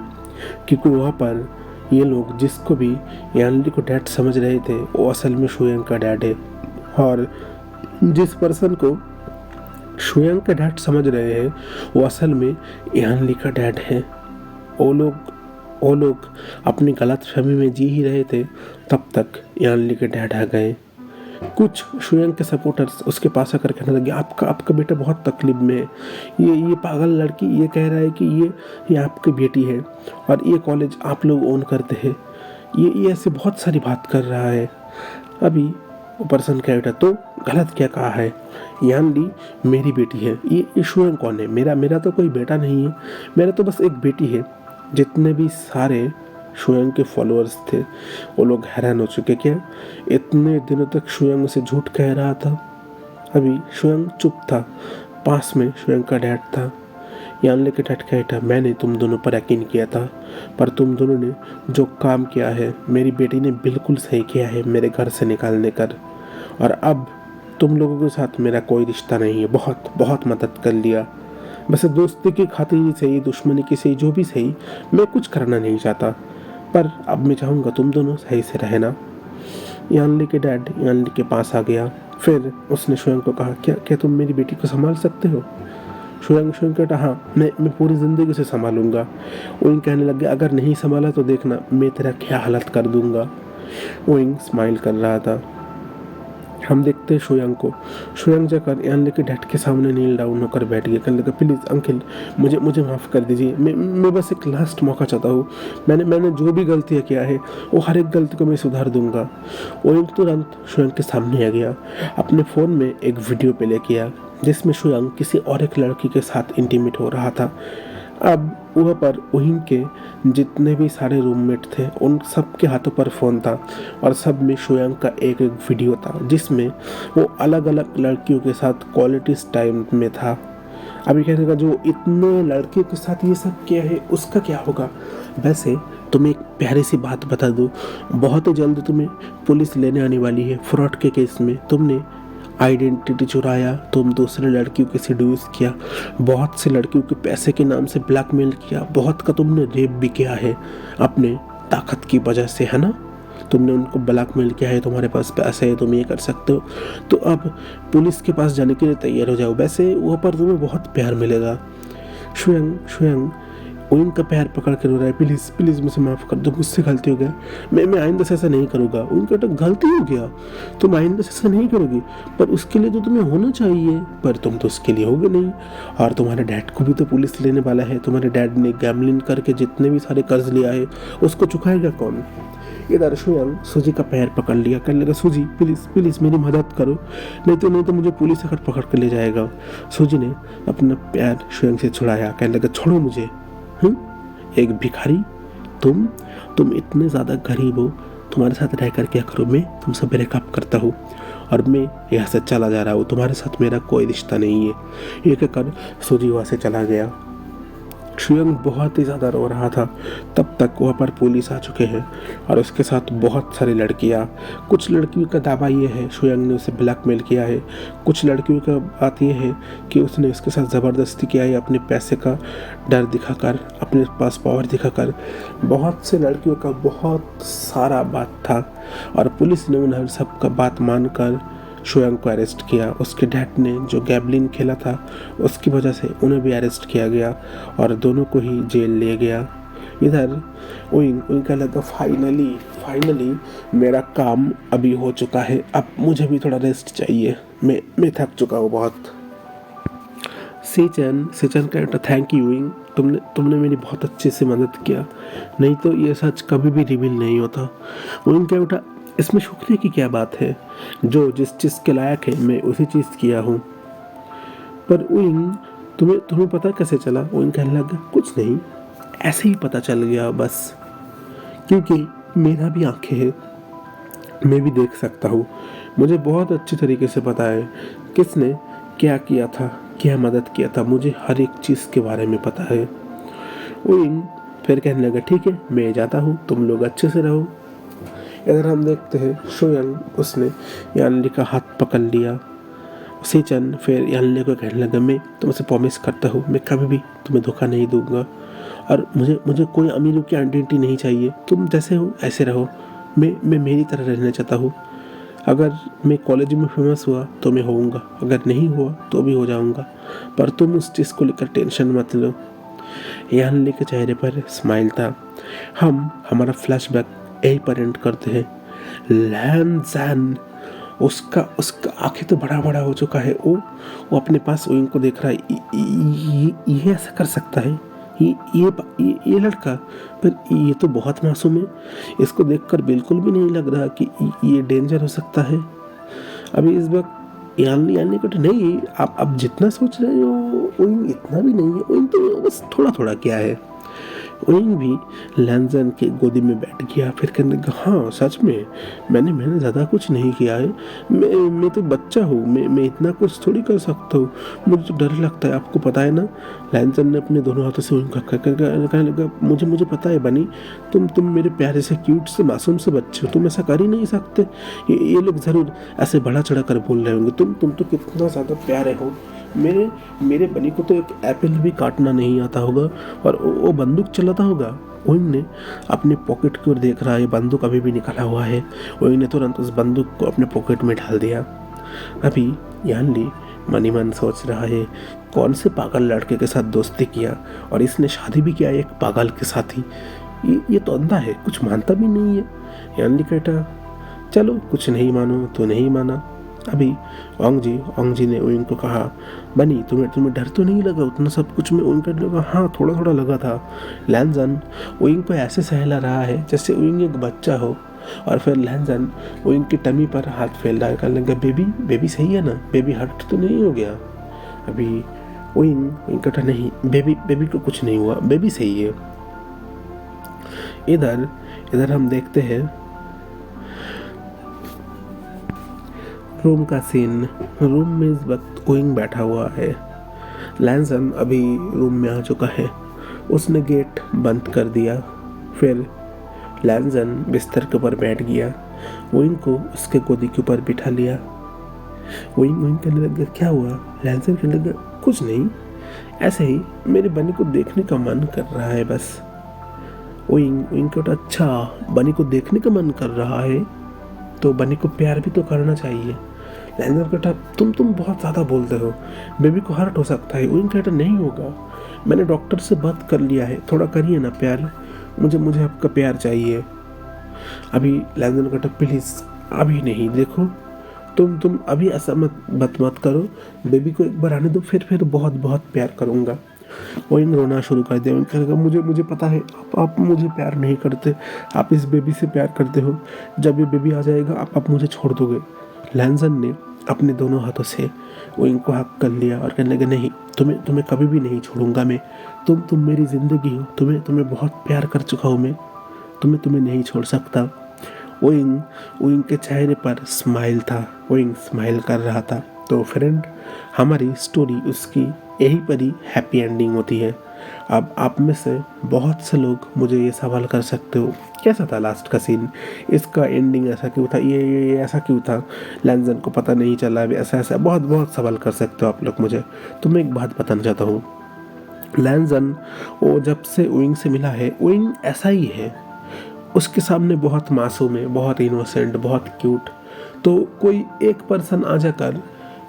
क्योंकि वहाँ पर ये लोग जिसको भी यानली को डैड समझ रहे थे वो असल में शुयांग का डैड है, और जिस पर्सन को शुयांग का डैड समझ रहे हैं वो असल में यानली का डैड है। वो लोग अपनी गलत फहमी में जी ही रहे थे, तब तक यानली के डैड आ गए। कुछ शुयांग के सपोर्टर्स उसके पास आकर कहने लगे, आपका बेटा बहुत तकलीफ में है। ये पागल लड़की ये कह रहा है कि ये आपकी बेटी है और ये कॉलेज आप लोग ओन करते हैं। ये ऐसे बहुत सारी बात कर रहा है। अभी वो पर्सन कह उठा, तो गलत क्या कहा है? यानली मेरी बेटी है। ये शुयांग कौन है? मेरा तो कोई बेटा नहीं है, मेरा तो बस एक बेटी है। जितने भी सारे शुयांग के फॉलोअर्स थे वो लोग हैरान हो चुके, क्या इतने दिनों तक शुयांग उसे झूठ कह रहा था। अभी शुयांग चुप था। पास में शुयांग का डैड था। यानली के डैड कह उठा, मैंने तुम दोनों पर यकीन किया था, पर तुम दोनों ने जो काम किया है मेरी बेटी ने बिल्कुल सही किया है मेरे घर से निकालने कर, और अब तुम लोगों के साथ मेरा कोई रिश्ता नहीं है। बहुत मदद कर लिया, बस दोस्ती की खातिर ही सही, दुश्मनी की सही, जो भी सही, मैं कुछ करना नहीं चाहता, पर अब मैं चाहूँगा तुम दोनों सही से रहना। यानली के डैड यानली के पास आ गया। फिर उसने शुयांग को कहा, क्या तुम मेरी बेटी को संभाल सकते हो? शुयांग कहता, हाँ मैं पूरी ज़िंदगी से संभालूंगा। विंग कहने लगे, अगर नहीं संभाला तो देखना मैं तेरा क्या हालत कर दूंगा। विंग स्माइल कर रहा था। हम देखते हैं शोयांग को। शोयांग जाकर यानली के डैड के सामने नील डाउन होकर बैठ गया। कहने लगा प्लीज़ अंकल मुझे माफ़ कर दीजिए, मैं बस एक लास्ट मौका चाहता हूँ। मैंने जो भी गलतियाँ किया है वो हर एक गलती को मैं सुधार दूंगा। वो तुरंत शोयांग के सामने आ गया, अपने फ़ोन में एक वीडियो प्ले किया जिसमें शोयांग किसी और एक लड़की के साथ इंटीमेट हो रहा था। अब वहाँ पर वहीं के जितने भी सारे रूममेट थे उन सब के हाथों पर फ़ोन था और सब में शोयांग का एक एक वीडियो था जिसमें वो अलग अलग लड़कियों के साथ क्वालिटी टाइम में था। अभी कहने का जो इतने लड़कियों के साथ ये सब किया है उसका क्या होगा। वैसे तुम्हें एक प्यारी सी बात बता दूँ, बहुत ही जल्द तुम्हें पुलिस लेने आने वाली है फ्रॉड के केस में। तुमने आइडेंटिटी चुराया, तुम दूसरे लड़कियों के सेड्यूस किया, बहुत से लड़कियों के पैसे के नाम से ब्लैकमेल किया, बहुत का तुमने रेप भी किया है अपने ताकत की वजह से, है ना। तुमने उनको ब्लैकमेल किया है, तुम्हारे पास पैसे है, तुम ये कर सकते हो। तो अब पुलिस के पास जाने के लिए तैयार हो जाओ, वैसे वहाँ पर तुम्हें बहुत प्यार मिलेगा। शोयांग ओइन का पैर पकड़ कर रो रहा है, प्लीज़ मुझे माफ़ कर दो, मुझसे गलती हो गया, मैं आइंदा से ऐसा नहीं करूँगा। उनका तो गलती हो गया, तुम आइंदा से ऐसा नहीं करोगी, पर उसके लिए तो तुम्हें होना चाहिए, पर तुम तो उसके लिए होगे नहीं। और तुम्हारे डैड को भी तो पुलिस लेने वाला है। तुम्हारे डैड ने गैम्बलिंग करके जितने भी सारे कर्ज लिया है उसको चुकाएगा कौन। इधर शोयांग सूजी का पैर पकड़ लिया, कहने लगा सूजी प्लीज़ मेरी मदद करो, नहीं तो मुझे पुलिस आकर पकड़ कर ले जाएगा। सूजी ने अपना पैर शोयांग से छुड़ाया, कहने लगा छोड़ो मुझे। एक भिखारी, तुम इतने ज़्यादा गरीब हो, तुम्हारे साथ रह कर क्या करूँ मैं, तुमसे ब्रेकअप करता हूँ और मैं यहाँ से चला जा रहा हूँ, तुम्हारे साथ मेरा कोई रिश्ता नहीं है। ये कहकर सूजी वहाँ से चला गया। शोयांग बहुत ही ज़्यादा रो रहा था। तब तक वहाँ पर पुलिस आ चुके हैं और उसके साथ बहुत सारी लड़कियाँ। कुछ लड़कियों का दावा ये है शोयांग ने उसे ब्लैकमेल किया है, कुछ लड़कियों का बात ये है कि उसने उसके साथ ज़बरदस्ती किया है अपने पैसे का डर दिखाकर, अपने पास पावर दिखाकर। बहुत से लड़कियों का बहुत सारा बात था और पुलिस ने उन सब का बात मानकर शोयांग को अरेस्ट किया। उसके डैड ने जो गैम्बलिंग खेला था उसकी वजह से उन्हें भी अरेस्ट किया गया और दोनों को ही जेल ले गया। इधर उनका लगा फाइनली मेरा काम अभी हो चुका है, अब मुझे भी थोड़ा रेस्ट चाहिए, मैं थक चुका हूँ बहुत। सेचन कहता थैंक यू विंग, तुमने मेरी बहुत अच्छे से मदद किया, नहीं तो ये सच कभी भी रिवील नहीं होता। विंग कहता इसमें शुक्रिया की क्या बात है, जो जिस चीज़ के लायक है मैं उसी चीज़ किया हूँ। पर विंग तुम्हें पता कैसे चला। विंग कहने लगा कुछ नहीं, ऐसे ही पता चल गया बस, क्योंकि मेरा भी आंखें हैं, मैं भी देख सकता हूँ। मुझे बहुत अच्छी तरीके से पता है किसने क्या किया था, क्या मदद किया था, मुझे हर एक चीज़ के बारे में पता है। विंग फिर कहने लगा ठीक है मैं जाता हूँ, तुम लोग अच्छे से रहो। इधर हम देखते हैं शोयांग उसने यानली का हाथ पकड़ लिया। सेचन फिर यानली को कहने लगा मैं तुमसे प्रॉमिस करता हूँ मैं कभी भी तुम्हें धोखा नहीं दूंगा और मुझे कोई अमीरों की आइडेंटिटी नहीं चाहिए, तुम जैसे हो ऐसे रहो, मैं मेरी तरह रहना चाहता हूँ। अगर मैं कॉलेज में फेमस हुआ तो मैं होऊंगा, अगर नहीं हुआ तो भी हो जाऊंगा, पर तुम उस चीज़ को लेकर टेंशन मत लो। यानली के चेहरे पर स्माइल था। हमारा फ्लैशबैक यही पर एंड करते हैं। लैन उसका आंखें तो बड़ा हो चुका है, वो अपने पास विंग को देख रहा है। ये ऐसा कर सकता है ये लड़का, पर ये तो बहुत मासूम है, इसको देखकर बिल्कुल भी नहीं लग रहा कि ये डेंजर हो सकता है। अभी इस वक्त यानली को तो नहीं, आप जितना सोच रहे हो विंग इतना भी नहीं है, विंग तो बस थोड़ा क्या है। विंग भी लैंजन की गोदी में बैठ गया, फिर कहने लगा हाँ सच में मैंने ज़्यादा कुछ नहीं किया है, मैं तो बच्चा हूँ, मैं इतना कुछ थोड़ी कर सकता हूँ, मुझे तो डर लगता है, आपको पता है ना। लैंजन ने अपने दोनों हाथों से विंग को कहने लगा मुझे पता है बनी, तुम मेरे प्यारे से क्यूट से मासूम से बच्चे हो, तुम ऐसा कर ही नहीं सकते। ये लोग ज़रूर ऐसे बढ़ा चढ़ा कर बोल रहे होंगे, तुम तो कितना ज़्यादा प्यारे हो। मेरे बनी को तो एक एप्पल भी काटना नहीं आता होगा और वो बंदूक चलाता होगा। विंग ने अपने पॉकेट की ओर देख रहा है, बंदूक अभी भी निकला हुआ है। विंग ने तुरंत उस बंदूक को अपने पॉकेट में डाल दिया। अभी यानली मनी मन सोच रहा है कौन से पागल लड़के के साथ दोस्ती किया और इसने शादी भी किया एक पागल के साथ ही, ये तो अंधा है, कुछ मानता भी नहीं है। यानली कहता चलो कुछ नहीं मानो तो नहीं माना, अभी ओंग जी ने उइंग को कहा, बनी तुम्हें डर तो नहीं लगा उतना सब कुछ में? उइंग कहने लगा, हाँ थोड़ा थोड़ा लगा था। लैंजन उइंग को ऐसे सहला रहा है जैसे उइंग एक बच्चा हो, और फिर लैंजन उइंग की टमी पर हाथ फैल रहा है, कहने लगा, बेबी सही है ना? बेबी हर्ट तो नहीं हो गया? अभी उइंग कहता, नहीं बेबी को कुछ नहीं हुआ, बेबी सही है। इधर हम देखते हैं रूम का सीन। रूम में इस वक्त उइंग बैठा हुआ है। लैंसन अभी रूम में आ चुका है। उसने गेट बंद कर दिया। फिर लैंसन बिस्तर के ऊपर बैठ गया। उइंग को उसके गोदी के ऊपर बिठा लिया। उइंग कहने लगा, क्या हुआ? लैंसन कहने लगा, कुछ नहीं, ऐसे ही मेरे बनी को देखने का मन कर रहा है बस। उइंग कहता, अच्छा बनी को देखने का मन कर रहा है तो बनी को प्यार भी तो करना चाहिए। लैंसन कहता, तुम बहुत ज़्यादा बोलते हो, बेबी को हर्ट हो सकता है। उइंग कहता, नहीं होगा, मैंने डॉक्टर से बात कर लिया है, थोड़ा करिए ना प्यार, मुझे आपका प्यार चाहिए। अभी लैंसन कहता, प्लीज़ अभी नहीं, देखो तुम अभी ऐसा मत करो, बेबी को एक बार आने दो, फिर बहुत प्यार करूँगा। उइंग रोना शुरू कर दिया। उइंग कहेगा, मुझे पता है आप मुझे प्यार नहीं करते, आप इस बेबी से प्यार करते हो, जब ये बेबी आ जाएगा आप मुझे छोड़ दोगे। लैंसन ने अपने दोनों हाथों से उइंग को हक कर लिया और कहने लगे, नहीं तुम्हें कभी भी नहीं छोड़ूंगा मैं, तुम मेरी ज़िंदगी हो, तुम्हें बहुत प्यार कर चुका हूँ मैं, तुम्हें नहीं छोड़ सकता। उइंग के चेहरे पर स्माइल था। उइंग स्माइल कर रहा था। तो फ्रेंड, हमारी स्टोरी उसकी यहीं पर ही हैप्पी एंडिंग होती है। अब आप में से बहुत से लोग मुझे ये सवाल कर सकते हो, कैसा था लास्ट का सीन, इसका एंडिंग ऐसा क्यों था, ये ऐसा क्यों था, लैंसन को पता नहीं चला, ऐसा बहुत सवाल कर सकते हो आप लोग मुझे। तो मैं एक बात बताना चाहता हूँ, लैंसन वो जब से उइंग से मिला है, उइंग ऐसा ही है, उसके सामने बहुत मासूम है, बहुत इनोसेंट, बहुत क्यूट। तो कोई एक पर्सन आ जाकर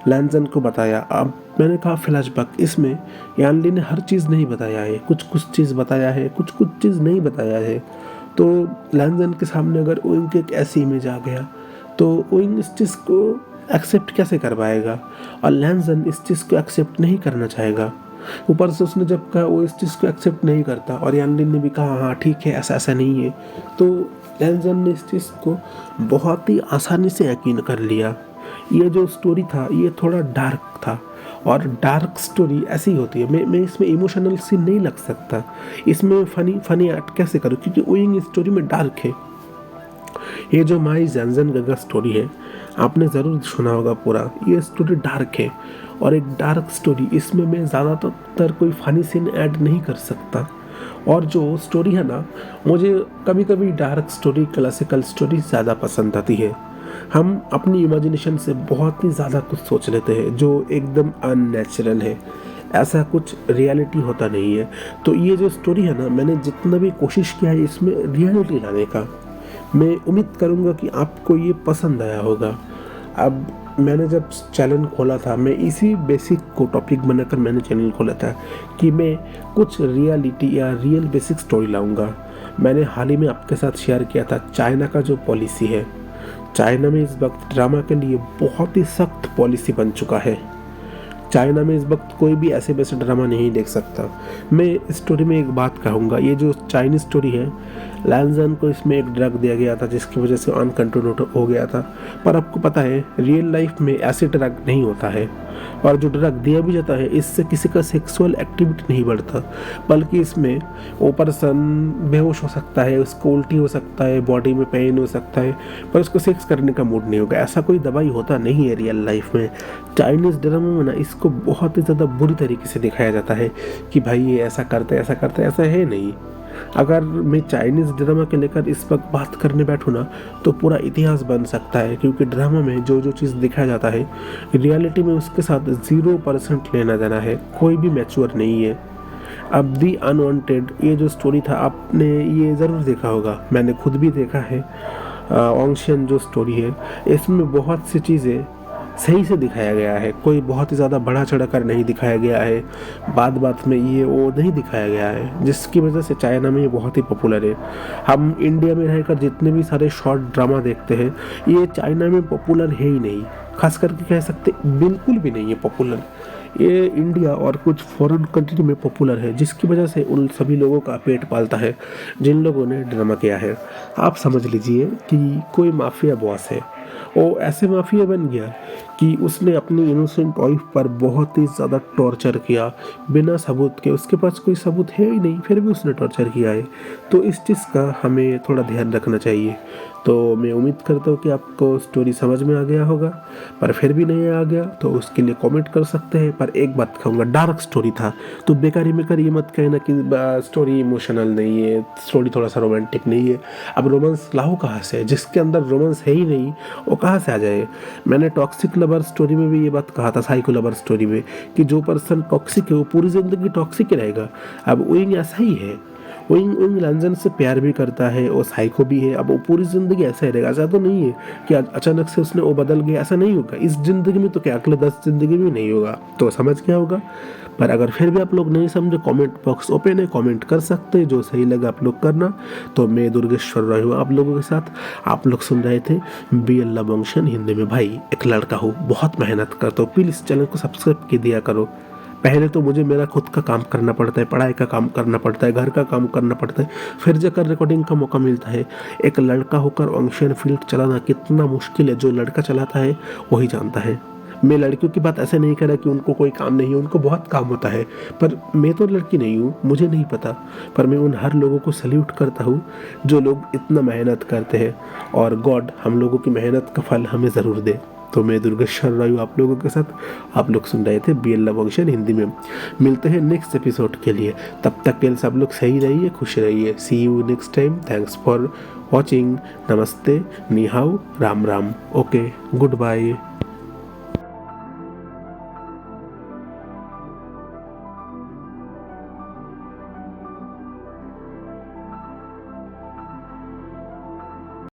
लैंसन को बताया, अब मैंने कहा फ्लैशबैक, इसमें यान ली ने हर चीज़ नहीं बताया है, कुछ चीज़ बताया है, कुछ चीज़ नहीं बताया है। तो लैंसन के सामने अगर उइंग की एक ऐसी इमेज आ गया तो उइंग इस चीज़ को एक्सेप्ट कैसे कर पाएगा, और लैंसन इस चीज़ को एक्सेप्ट नहीं करना चाहेगा। ऊपर से उसने जब कहा वो इस चीज़ को एक्सेप्ट नहीं करता, और यान ली ने भी कहा हाँ ठीक है, ऐसा नहीं है, तो लैंसन ने इस चीज़ को बहुत ही आसानी से यकीन कर लिया। ये जो स्टोरी था ये थोड़ा डार्क था, और डार्क स्टोरी ऐसी होती है, मैं इसमें इमोशनल सीन नहीं लग सकता, इसमें फनी आर्ट कैसे करूँ, क्योंकि उइंग स्टोरी में डार्क है। ये जो माई ज़ैनज़ेन स्टोरी है, आपने ज़रूर सुना होगा पूरा, ये स्टोरी डार्क है, और एक डार्क स्टोरी, इसमें मैं ज़्यादातर कोई फनी सीन ऐड नहीं कर सकता। और जो स्टोरी है ना, मुझे कभी कभी डार्क स्टोरी, क्लासिकल स्टोरी ज़्यादा पसंद आती है। हम अपनी इमेजिनेशन से बहुत ही ज़्यादा कुछ सोच लेते हैं जो एकदम अननेचुरल है, ऐसा कुछ रियलिटी होता नहीं है। तो ये जो स्टोरी है ना, मैंने जितना भी कोशिश किया है इसमें रियलिटी लाने का, मैं उम्मीद करूँगा कि आपको ये पसंद आया होगा। अब मैंने जब चैनल खोला था, मैं इसी बेसिक को टॉपिक बनाकर मैंने चैनल खोला था कि मैं कुछ रियलिटी या रियल बेसिक स्टोरी लाऊंगा। मैंने हाल ही में आपके साथ शेयर किया था चाइना का जो पॉलिसी है, चाइना में इस वक्त ड्रामा के लिए बहुत ही सख्त पॉलिसी बन चुका है। चाइना में इस वक्त कोई भी ऐसे वैसे ड्रामा नहीं देख सकता। मैं इस स्टोरी में एक बात कहूँगा, ये जो चाइनीज स्टोरी है, लैंसन को इसमें एक ड्रग दिया गया था जिसकी वजह से अनकंट्रोल हो गया था, पर आपको पता है रियल लाइफ में ऐसे ड्रग नहीं होता है, और जो ड्रग दिया भी जाता है इससे किसी का सेक्सुअल एक्टिविटी नहीं बढ़ता, बल्कि इसमें वो पर्सन बेहोश हो सकता है, उसको उल्टी हो सकता है, बॉडी में पेन हो सकता है, पर उसको सेक्स करने का मूड नहीं होगा। ऐसा कोई दवाई होता नहीं है रियल लाइफ में। चाइनीज़ ड्रामा में ना इसको बहुत ही ज़्यादा बुरी तरीके से दिखाया जाता है कि भाई ये ऐसा करते ऐसा है नहीं। अगर मैं चाइनीज़ ड्रामा के लेकर इस वक्त बात करने बैठूँ ना तो पूरा इतिहास बन सकता है, क्योंकि ड्रामा में जो चीज़ दिखाया जाता है रियलिटी में उसके साथ 0% लेना देना है, कोई भी मैच्योर नहीं है। अब दी अनवांटेड ये जो स्टोरी था, आपने ये ज़रूर देखा होगा, मैंने खुद भी देखा है। ऑंगशियन जो स्टोरी है इसमें बहुत सी चीज़ें सही से दिखाया गया है, कोई बहुत ही ज़्यादा बढ़ा चढ़ा कर नहीं दिखाया गया है, बात में ये वो नहीं दिखाया गया है, जिसकी वजह से चाइना में ये बहुत ही पॉपुलर है। हम इंडिया में रहकर जितने भी सारे शॉर्ट ड्रामा देखते हैं ये चाइना में पॉपुलर है ही नहीं। खास करके कह सकते बिल्कुल भी नहीं है पॉपुलर। ये इंडिया और कुछ फॉरेन कंट्री में पॉपुलर है, जिसकी वजह से उन सभी लोगों का पेट पालता है जिन लोगों ने ड्रामा किया है। आप समझ लीजिए कि कोई माफिया बॉस है, वो ऐसे माफिया बन गया कि उसने अपनी इनोसेंट वाइफ पर बहुत ही ज़्यादा टॉर्चर किया बिना सबूत के। उसके पास कोई सबूत है ही नहीं, फिर भी उसने टॉर्चर किया है। तो इस चीज़ का हमें थोड़ा ध्यान रखना चाहिए। तो मैं उम्मीद करता हूँ कि आपको स्टोरी समझ में आ गया होगा, पर फिर भी नहीं आ गया तो उसके लिए कमेंट कर सकते हैं। पर एक बात कहूँगा, डार्क स्टोरी था, तो बेकारी में कर ये मत कहना कि स्टोरी इमोशनल नहीं है, स्टोरी थोड़ा सा रोमांटिक नहीं है। अब रोमांस लाओ कहाँ से? जिसके अंदर रोमांस है ही नहीं वो कहाँ से आ जाए? मैंने टॉक्सिक लवर स्टोरी में भी ये बात कहा था, साइको लवर स्टोरी में, कि जो पर्सन टॉक्सिक है वो पूरी ज़िंदगी टॉक्सिक ही रहेगा। अब विंग ऐसा ही है, विंग लंजन से प्यार भी करता है और साइको भी है। अब वो पूरी ज़िंदगी ऐसा ही रहेगा? ऐसा तो नहीं है कि अचानक से उसने वो बदल गया, ऐसा नहीं होगा इस ज़िंदगी में, तो क्या अगले 10 ज़िंदगी में नहीं होगा। तो समझ क्या होगा। पर अगर फिर भी आप लोग नहीं समझे, कमेंट बॉक्स ओपन है, कमेंट कर सकते हैं, जो सही लगा आप लोग करना। तो मैं दुर्गेश्वर रही हूँ आप लोगों के साथ। आप लोग सुन रहे थे BL लव फंक्शन हिंदी में। भाई एक लड़का हूँ, बहुत मेहनत करता हूँ, प्लीज़ इस चैनल को सब्सक्राइब कर दिया करो। पहले तो मुझे मेरा खुद का काम करना पड़ता है, पढ़ाई का काम करना पड़ता है, घर का काम करना पड़ता है, फिर जाकर रिकॉर्डिंग का मौका मिलता है। एक लड़का होकर ऑक्शन फील्ड चलाना कितना मुश्किल है, जो लड़का चलाता है वही जानता है। मैं लड़कियों की बात ऐसे नहीं कर रहा कि उनको कोई काम नहीं है, उनको बहुत काम होता है, पर मैं तो लड़की नहीं हूँ, मुझे नहीं पता। पर मैं उन हर लोगों को सल्यूट करता हूँ जो लोग इतना मेहनत करते हैं, और गॉड हम लोगों की मेहनत का फल हमें ज़रूर दे। तो मैं दुर्गेश्वर रायू आप लोगों के साथ। आप लोग सुन रहे थे BL लव फंक्शन हिंदी में। मिलते हैं नेक्स्ट एपिसोड के लिए, तब तक के लिए सब लोग सही रहिए, खुश रहिए। See you next time. Thanks for watching. नमस्ते, निहाओ, Ram Ram. Okay, good bye.